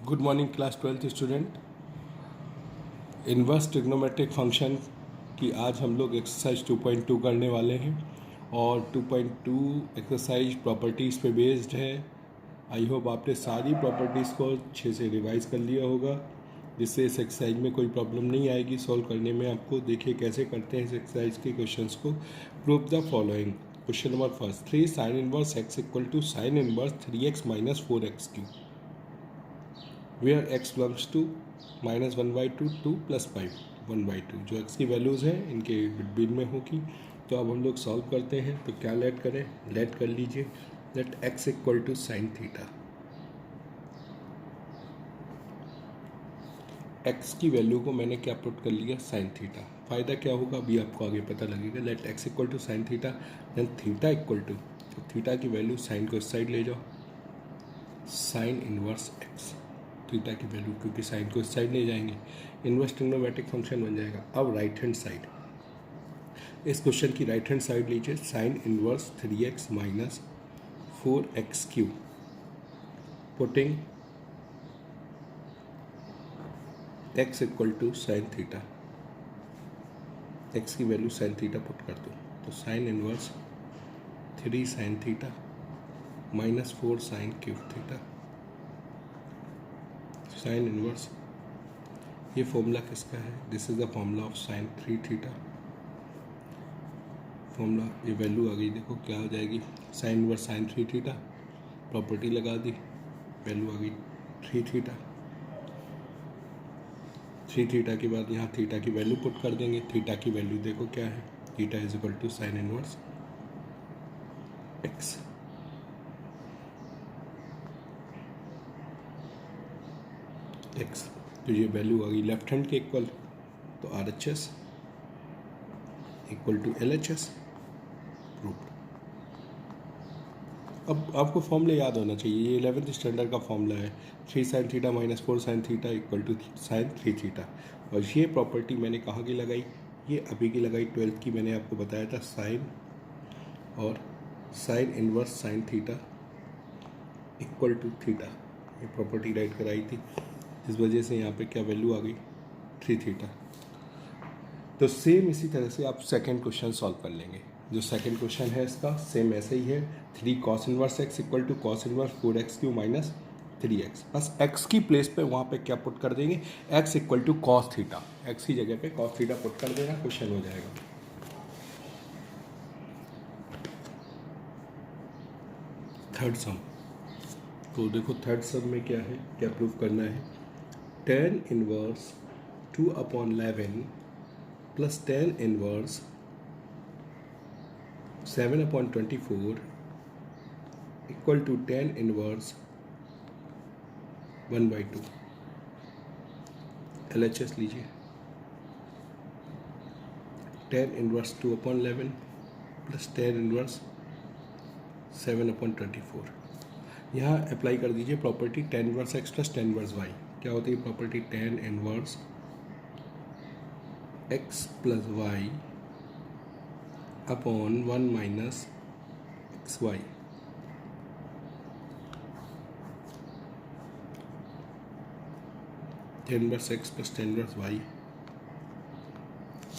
Good morning class 12th student. Inverse trigonometric function की आज हम लोग एक्सरसाइज 2.2 करने वाले हैं और 2.2 एक्सरसाइज प्रॉपर्टीज़ पे बेस्ड है। आई होप आपने सारी प्रॉपर्टीज़ को अच्छे से रिवाइज कर लिया होगा, जिससे इस एक्सरसाइज में कोई प्रॉब्लम नहीं आएगी सॉल्व करने में। आपको देखिए कैसे करते हैं इस एक्सरसाइज के क्वेश्चंस को। Prove the following. Question number first, 3 sine inverse x equal to sine inverse 3x minus 4x cube, where x belongs to -1/2 2 + 5 1/2। जो x की वैल्यूज़ हैं इनके बिटवीन में होगी। तो अब हम लोग सॉल्व करते हैं। तो क्या लेट करें, लेट कर लीजिए let x equal to sine theta. x की वैल्यू को मैंने क्या पुट कर लिया, साइन थीटा। फ़ायदा क्या होगा अभी आपको आगे पता लगेगा। Let x equal to sine theta, then theta equal to, तो थीटा की वैल्यू साइन को इस साइड ले जाओ, साइन इनवर्स x। थीटा की वैल्यू क्योंकि साइन को इस साइड ले जाएंगे, इनवर्स ट्रिग्नोमेट्रिक फंक्शन बन जाएगा। अब राइट हैंड साइड, इस क्वेश्चन की राइट हैंड साइड लीजिए, sine inverse 3x minus 4x cube, putting x equal to sine theta. x की वैल्यू साइन थीटा पुट कर दो, तो sine inverse 3 sine theta minus 4 sine cube theta. Sine inverse, ये formula किसका है, this is the formula of sine 3 theta. Formula, ये वैल्यू आ गई, देखो क्या हो जाएगी, sine inverse sign 3 theta, property लगा दी, वैल्यू आ गई 3 थीटा। 3 थीटा के बाद यहाँ थीटा की वैल्यू पुट कर देंगे। थीटा की वैल्यू देखो क्या है, theta is equal to sine inverse x. X, तो ये वैल्यू आ गई लेफ्ट हैंड के इक्वल, तो R H S equal to L H S proved. अब आपको फॉर्मूला याद होना चाहिए, ये 11th स्टैंडर्ड का फॉर्मूला है, 3 sine theta minus 4 sine theta equal to sine 3 theta. और ये प्रॉपर्टी मैंने कहाँ की लगाई, ये अभी की लगाई 12th की, मैंने आपको बताया था साइन और sine inverse sine theta equal to theta, ये प्रॉपर्टी राइट कराई थी। इस वजह से यहाँ पे क्या वैल्यू आ गई, 3 थीटा। तो सेम इसी तरह से आप सेकंड क्वेश्चन सॉल्व कर लेंगे। जो सेकंड क्वेश्चन है इसका सेम ऐसे ही है, 3 cos inverse x equal to cos inverse 4x cube minus 3x। बस x की प्लेस पे वहाँ पे क्या पुट कर देंगे, x equal to cos theta, x की जगह पे कॉस थीटा पुट कर देना, क्वेश्चन हो जाएगा। थर्ड सम, तो देखो थर्ड सम में क्या है, क्या प्रूव करना है, tan inverse 2/11 plus tan inverse 7/24 equal to tan inverse 1/2। LHS लीजिए, tan inverse 2/11 plus tan inverse 7/24। यहाँ अप्लाई कर दीजिए property tan inverse x plus tan inverse y। क्या होती है property, tan inverse x plus y upon 1 minus x y. tan inverse x plus tan inverse y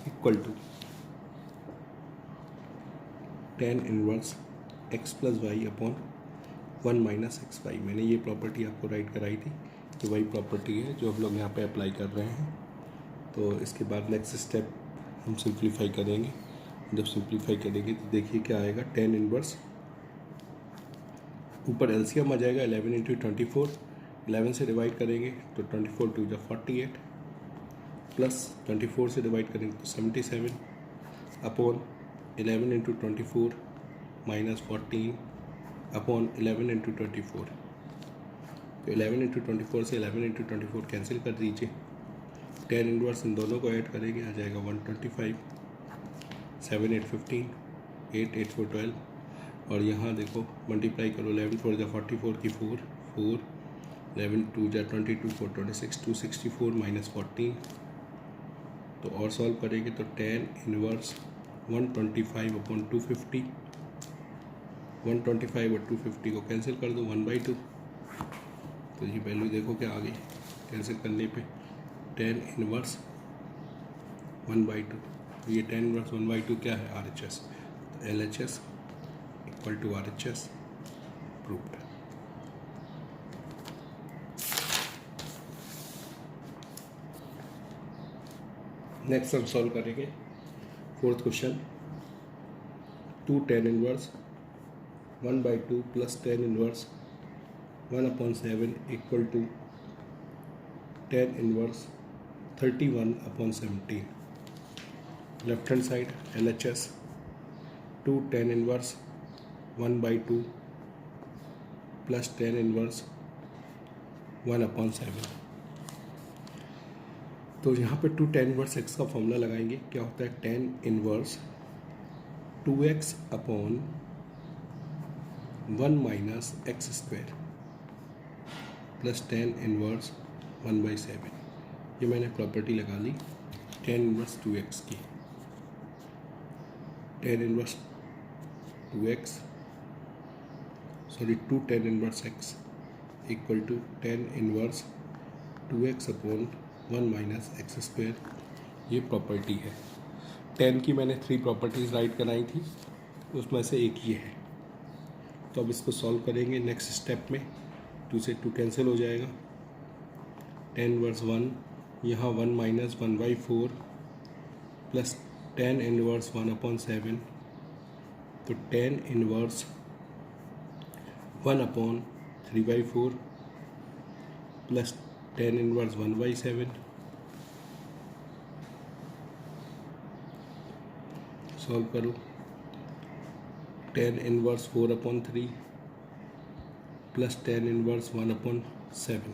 equal to tan inverse x plus y upon 1 minus x y. मैंने ये property आपको right कराई थी, तो वही प्रॉपर्टी है जो हम लोग यहाँ पे अप्लाई कर रहे हैं। तो इसके बाद नेक्स्ट स्टेप हम सिंप्लीफाई करेंगे। जब सिंप्लीफाई करेंगे तो देखिए क्या आएगा, tan इनवर्स, ऊपर एलसीएम आ जाएगा 11 इंटू 24, 11 से डिवाइड करेंगे तो 24 टू जा 48 प्लस 24 से डिवाइड करेंगे तो 77 upon 11 into 24 minus 14 upon 11 into 24। तो 11 इंटू 24 से 11 इंटू 24 कैंसिल कर दीजिए, tan इनवर्स इन दोनों को ऐड करेंगे आ जाएगा 125, 7 8 15, 8 8 4 12। और यहाँ देखो मल्टीप्लाई करो, 11 4 जा 44 की 4 4, 11 2 जा 22 4 26 264 माइनस 14। तो और सॉल्व करेंगे तो tan इनवर्स 125 अपॉन 250, 125 और 250 को कैंसिल कर दो 1/2, तो ये वैल्यू देखो क्या आ गई, कैंसिल करने पे tan इनवर्स 1/2, ये tan इनवर्स 1/2 क्या है, RHS, तो LHS equal to RHS proved. Next हम सॉल्व करेंगे fourth question, 2 tan inverse 1/2 plus tan inverse 1/7 equal to tan inverse 31/17। Left hand side LHS 2 tan inverse 1/2 plus tan inverse 1/7। तो यहाँ पे 2 tan inverse x का formula लगाएंगे, क्या होता है tan inverse 2x upon 1 minus x square plus tan inverse 1/7। ये मैंने प्रॉपर्टी लगा ली tan इनवर्स 2x की, tan inverse 2 tan inverse x equal to tan inverse 2x upon 1 minus x square, ये प्रॉपर्टी है। tan की मैंने 3 प्रॉपर्टीज़ राइट कराई थी, उसमें से एक ये है। तो अब इसको सॉल्व करेंगे नेक्स्ट स्टेप में, 2 से 2 कैंसिल हो जाएगा, tan इनवर्स 1 यहाँ 1 माइनस 1/4 प्लस tan इनवर्स 1/7, तो tan inverse 1/3/4 plus tan inverse 1/7। Solve करो, tan inverse 4/3 plus tan inverse 1/7।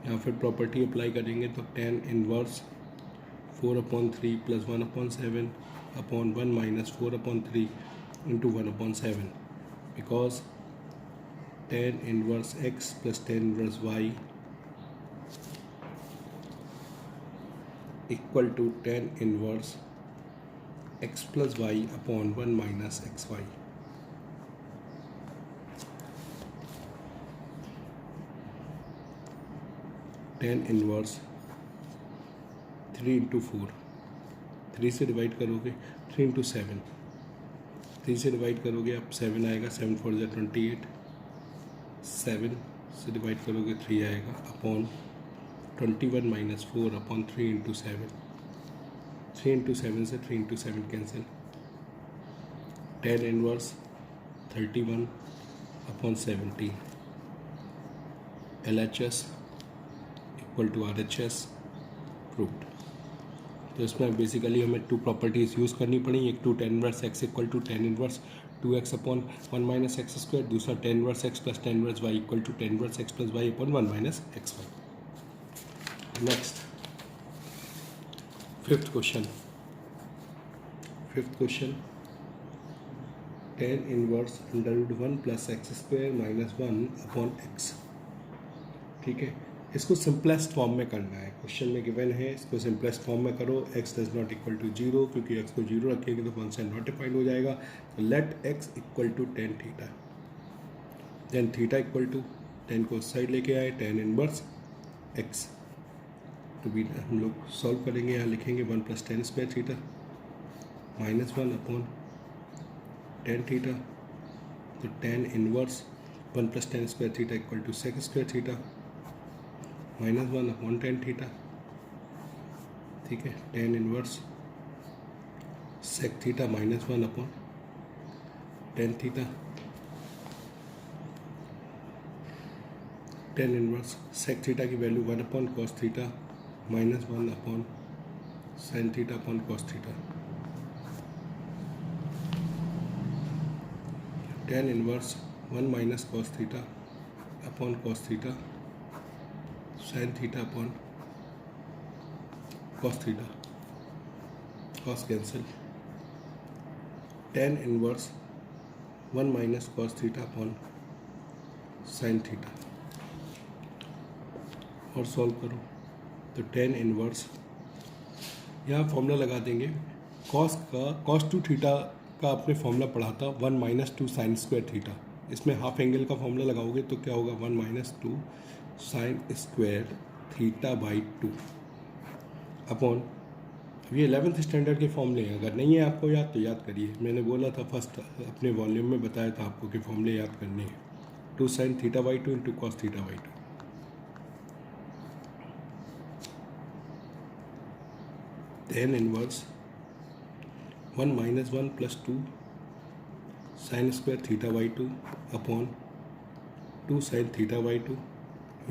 यहाँ फिर प्रॉपर्टी अप्लाई करेंगे तो tan inverse 4/3 plus 1/7 upon 1 minus 4/3 into 1/7, because tan inverse x plus tan inverse y equal to tan inverse x plus y upon 1 minus xy। tan inverse 3 into 4, 3 से divide करोगे 3 into 7, 3 से divide करोगे अब 7 आएगा, 7 4 ज़ा 28, 7 से डिवाइड करोगे 3 आएगा upon 21 minus 4 upon 3 into 7, 3 into 7 से 3 into 7 cancel, tan inverse 31/17 LHS equal to RHS proved. तो इसमें बेसिकली हमें 2 प्रॉपर्टीज़ यूज़ करनी पड़ी, एक 2 tan inverse x equal to tan inverse 2x upon 1 minus x square, दूसरा tan inverse x plus tan inverse y equal to tan inverse x plus y upon 1 minus xy। Next fifth question, tan inverse √1 plus x square minus 1 upon x। ठीक है, इसको simplest form में करना है, question में given है, इसको simplest form में करो। x does not equal to 0, क्योंकि x को 0 रखेंगे तो फंक्शन नॉट डिफाइंड हो जाएगा। तो let x equal to tan theta, then theta equal to tan को उस साइड लेके आए tan इनवर्स x। तो भी हम लोग सॉल्व करेंगे, यहाँ लिखेंगे 1 plus tan square theta minus 1 upon tan theta, तो tan inverse 1 plus tan square theta equal to sec square theta minus 1 upon tan theta. ठीक है, tan inverse sec theta minus 1 upon tan theta, tan inverse sec theta की value 1 upon cos theta minus 1 upon sine theta upon cos theta. tan inverse 1 minus cos theta upon cos theta sign theta upon cos theta, cos cancel, tan inverse 1 minus cos theta upon sine theta. और solve करो तो tan inverse, यहाँ formula लगा देंगे cos 2 theta का आपने formula पढ़ा था 1 माइनस 2 साइन स्क्वायर थीटा, इसमें हाफ एंगल का फॉर्मूला लगाओगे तो क्या होगा 1 minus 2 sine square theta by 2 upon, अब ये 11th स्टैंडर्ड के फॉर्मूले हैं, अगर नहीं है आपको याद तो याद करिए। मैंने बोला था फर्स्ट अपने वॉल्यूम में बताया था आपको कि फॉर्मूले याद करने हैं। 2 sine theta by 2 into cos theta by 2, tan inverse 1 minus 1 plus 2 sine square theta by 2 upon 2 sine theta by 2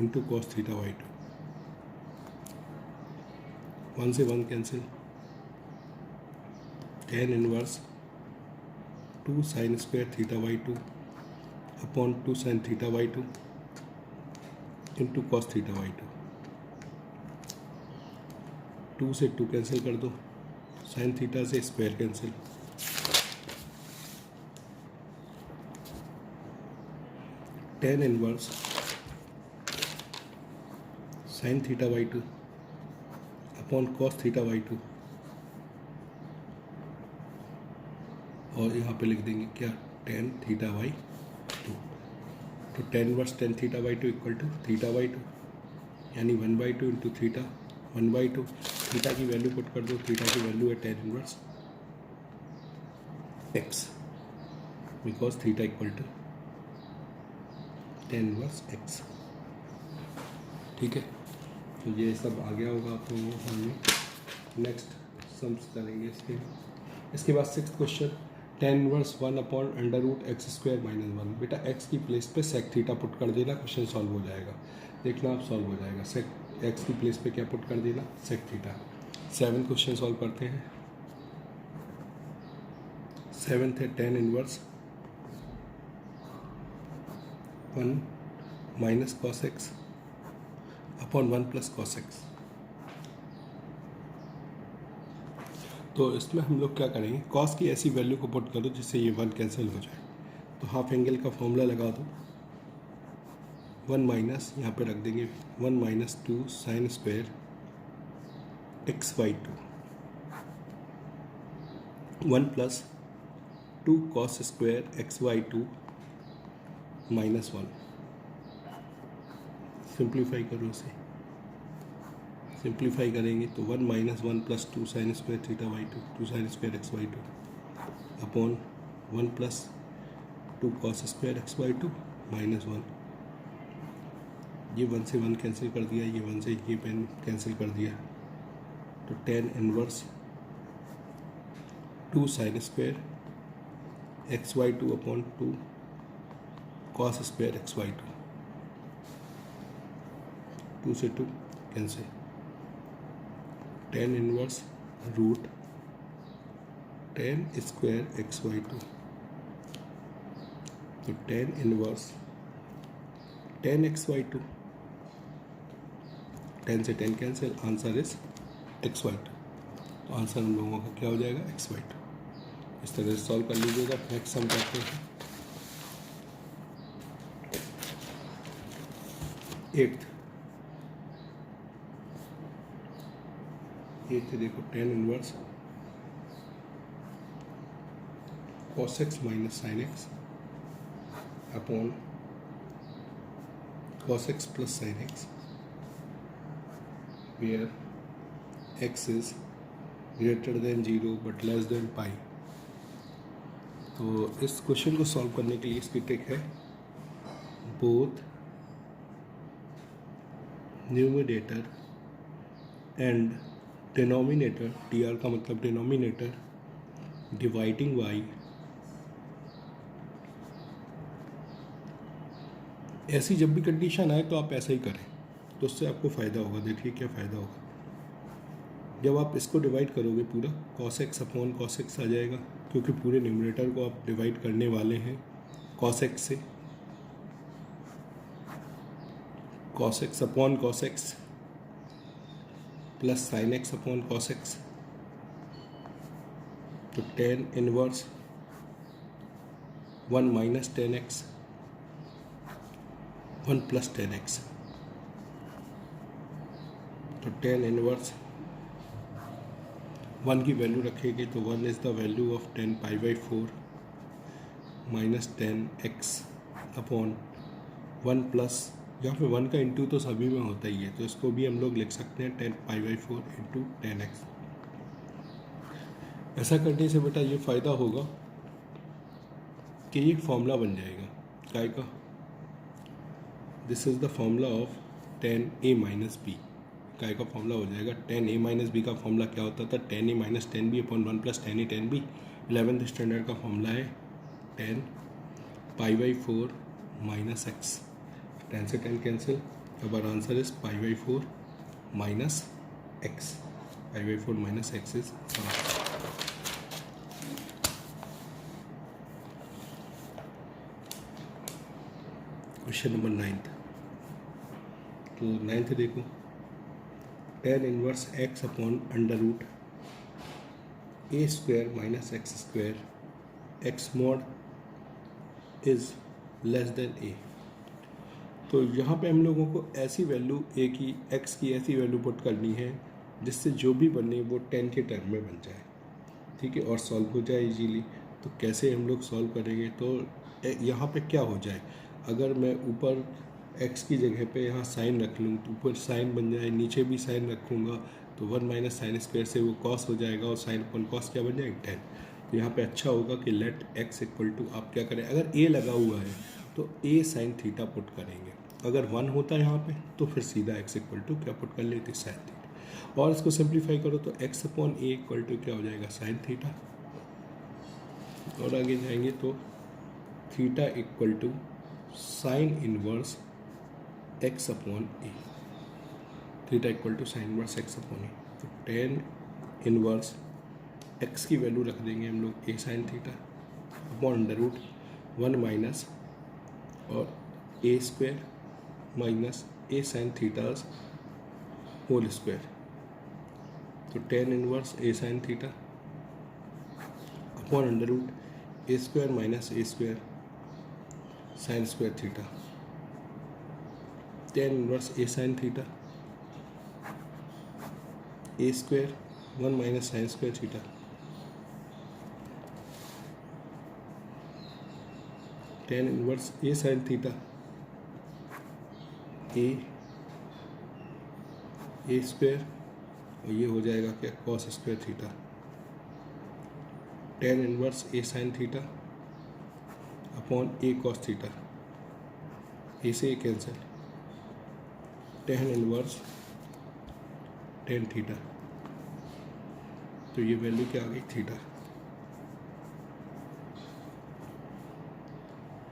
into cos theta by 2, 1 से 1 cancel, tan inverse 2 sine square theta by 2 upon 2 sine theta by 2 into cos theta by 2, 2 से 2 cancel कर दो, sine theta से square cancel, tan inverse sine theta by 2 upon cos theta by 2, और यहाँ पे लिख देंगे क्या, tan थीटा बाई 2। तो tan inverse tan theta by 2 equal to theta by 2, यानी 1/2 इंटू थीटा 1/2। थीटा की वैल्यू पुट कर दो, थीटा की वैल्यू है tan inverse x, because theta equal to tan inverse x। ठीक है, तो ये सब आ गया होगा आप लोगों को सामने। नेक्स्ट सम्स करेंगे इसके बाद 6th question, tan inverse 1 upon under root x square minus 1। बेटा x की प्लेस पे सेक थीटा पुट कर देना, क्वेश्चन सॉल्व हो जाएगा। देखना आप सॉल्व हो जाएगा। सेक x की प्लेस पे क्या पुट कर देना, sec theta. 7th question solve करते हैं। 7th है tan inverse 1 minus cos x upon 1 plus cos x. तो इसमें हम लोग क्या करेंगे, कॉस की ऐसी वैल्यू को पुट करो जिससे ये 1 कैंसिल हो जाए। तो हाफ एंगल का फॉर्मूला लगा दो, 1 माइनस यहाँ पे रख देंगे 1 minus 2 sine square x by 2, 1 plus 2 cos square x by 2 minus 1। Simplify करो इसे, सिंप्लीफाई करेंगे तो 1 minus 1 plus 2 sine square theta by 2, 2 sine square x by 2 upon 1 plus 2 cos square x by 2 minus 1। ये 1 से 1 कैंसिल कर दिया, ये 1 से ये पेन कैंसिल कर दिया, तो tan inverse 2 sine square x by 2 upon 2 cos square x by 2, 2 से 2 cancel, tan inverse root tan square x by 2, तो tan inverse tan x by 2, 10 से 10 cancel, answer is x by 2। तो answer हम लोगों का क्या हो जाएगा, एक्स बाई 2। इस तरह से सॉल्व कर लीजिएगा। नेक्स्ट सम करते हैं 8th। देखो tan inverse cos x minus sine x upon cos x plus sine x, where x is greater than 0 but less than pi। तो इस क्वेश्चन को सॉल्व करने के लिए इसकी ट्रिक है, both numerator and denominator, T R का मतलब डिनोमिनेटर, डिवाइडिंग बाई ऐसी जब भी कंडीशन आए तो आप ऐसा ही करें, तो उससे आपको फ़ायदा होगा। देखिए क्या फ़ायदा होगा, जब आप इसको डिवाइड करोगे पूरा cos x upon cos x आ जाएगा, क्योंकि पूरे न्यूमरेटर को आप डिवाइड करने वाले हैं cos x से, cos x upon cos x plus sine x upon cos x, तो tan inverse 1 minus tan x 1 plus tan x, तो tan इनवर्स 1 की वैल्यू रखेंगे तो 1 is the value of tan pi by 4 minus tan x upon 1 plus यहाँ पे 1 का into तो सभी में होता ही है, तो इसको भी हम लोग लिख सकते हैं 10π/4 इंटू 10x। ऐसा करने से बेटा ये फ़ायदा होगा कि ये फॉर्मूला बन जाएगा काय का, this is the formula of 10a-b। काय का फॉर्मूला हो जाएगा 10a-b का फॉर्मूला क्या होता था, 10a-10b upon 1 + 10a-10b। 11th standard का फॉर्मूला है 10π/4 - x। 10 से 10 कैंसिल, अब our answer is π/4 - x। π/4 - x is question number 9। तो 9th देखो, tan inverse x upon √ a² - x², x mod is less than a। तो यहाँ पे हम लोगों को ऐसी वैल्यू a की, x की ऐसी वैल्यू पुट करनी है जिससे जो भी बने वो 10 के टर्म में बन जाए, ठीक है, और सॉल्व हो जाए इजीली। तो कैसे हम लोग सॉल्व करेंगे, तो यहाँ पे क्या हो जाए, अगर मैं ऊपर x की जगह पे यहाँ साइन रख लूँ तो ऊपर साइन बन जाए, नीचे भी साइन रखूँगा तो 1 - sin² से वो कॉस हो जाएगा और साइन अपन कॉस क्या बन जाएगा 10। तो यहाँ पे अच्छा होगा कि लेट x = आप क्या करें, अगर a लगा हुआ है तो a sin थीटा पुट करेंगे, अगर 1 होता है यहाँ पे तो फिर सीधा x = क्या पुट कर लेते sin थीटा, और इसको सिंप्लीफाई करो तो x/a = क्या हो जाएगा sin थीटा, और आगे जाएंगे तो theta = sin inverse x/a। Theta = sin inverse x/a। तो tan इनवर्स x की वैल्यू रख देंगे हम लोग a sin theta upon √1 minus और a² minus a sin theta's whole square. तो tan inverse a sin theta upon √a² minus a² sin² theta. tan inverse a sin theta a² 1 minus sin² theta tan inverse a sin theta a² और ये हो जाएगा क्या cos² theta. tan inverse a sin theta upon a cos theta, a से a cancel, tan inverse tan theta. तो ये value क्या आ गई थीटा,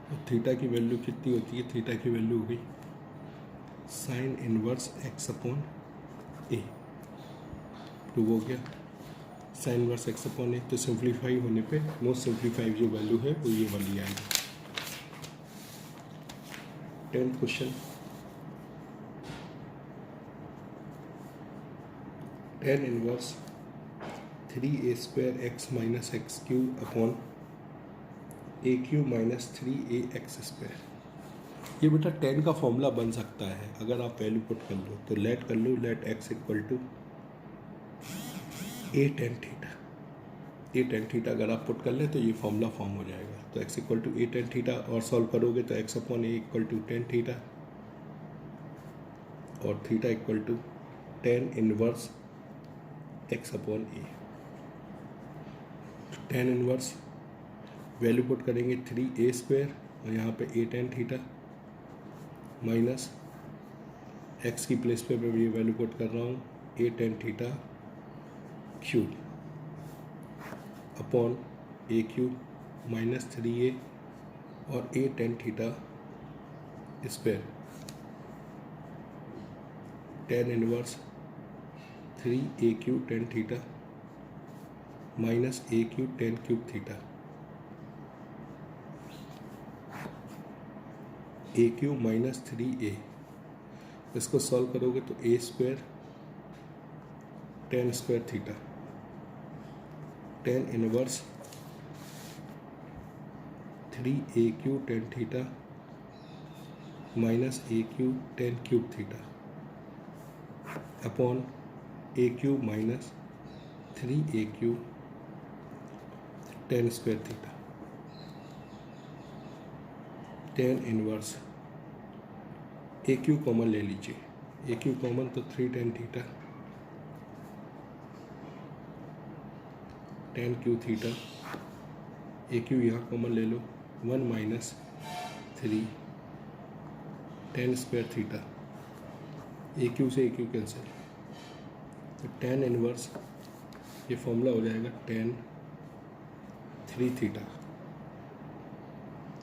तो थीटा की वैल्यू कितनी होती है, थीटा की वैल्यू हो गई साइन इनवर्स x/a। तो वो क्या साइन इनवर्स x/a, तो सिंप्लीफाई होने पे मोस्ट सिंप्लीफाई जो वैल्यू है वो ये वाली आएगी। 10th question, tan inverse 3a² x - x³ upon a³ - 3ax²। ये बेटा 10 का फॉर्मूला बन सकता है अगर आप वैल्यू पुट कर लो, तो लेट कर लो, let x = a tan theta. a tan theta अगर आप पुट कर ले तो ये फॉर्मूला फॉर्म हो जाएगा। तो x = a tan थीटा, और सॉल्व करोगे तो x/a = tan थीटा और theta = tan inverse x/a। tan inverse value put करेंगे 3a² और यहाँ पे a tan theta minus x की प्लेस पे मैं ये वैल्यू पुट कर रहा हूँ a tan theta cube upon a³ minus 3a और a tan theta square. tan inverse 3a³ tan theta minus a³ tan cube theta, a³ minus 3a, इसको solve करोगे तो a² tan² theta, tan inverse 3a³ tan theta minus a³ tan cube theta upon a³ minus 3a³ tan² theta. tan inverse a cube common ले लीजिए, a cube common तो 3 tan theta, tan cube theta, a Q यहाँ common ले लो, 1 minus 3 tan square theta, a Q से ए Q cancel, तो tan inverse ये formula हो जाएगा tan 3 थीटा,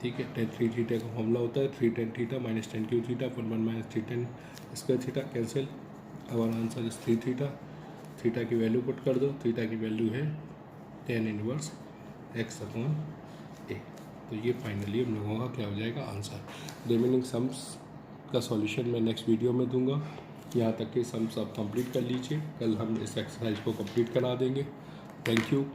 ठीक है। tan 3 थीटा का फॉर्मूला होता है 3 tan theta minus tan cube theta upon 1 minus 3 tan square theta cancel. हमारा आंसर इस 3 थीटा, थीटा की वैल्यू पुट कर दो, थीटा की वैल्यू है tan inverse x upon a. तो ये फाइनली हम लोगों का क्या हो जाएगा आंसर। रिमेनिंग सम्स का सॉल्यूशन मैं नेक्स्ट वीडियो में दूंगा। यहाँ तक के सम्स आप कंप्लीट कर लीजिए, कल हम इस एक्सरसाइज को कंप्लीट करा देंगे। Thank you.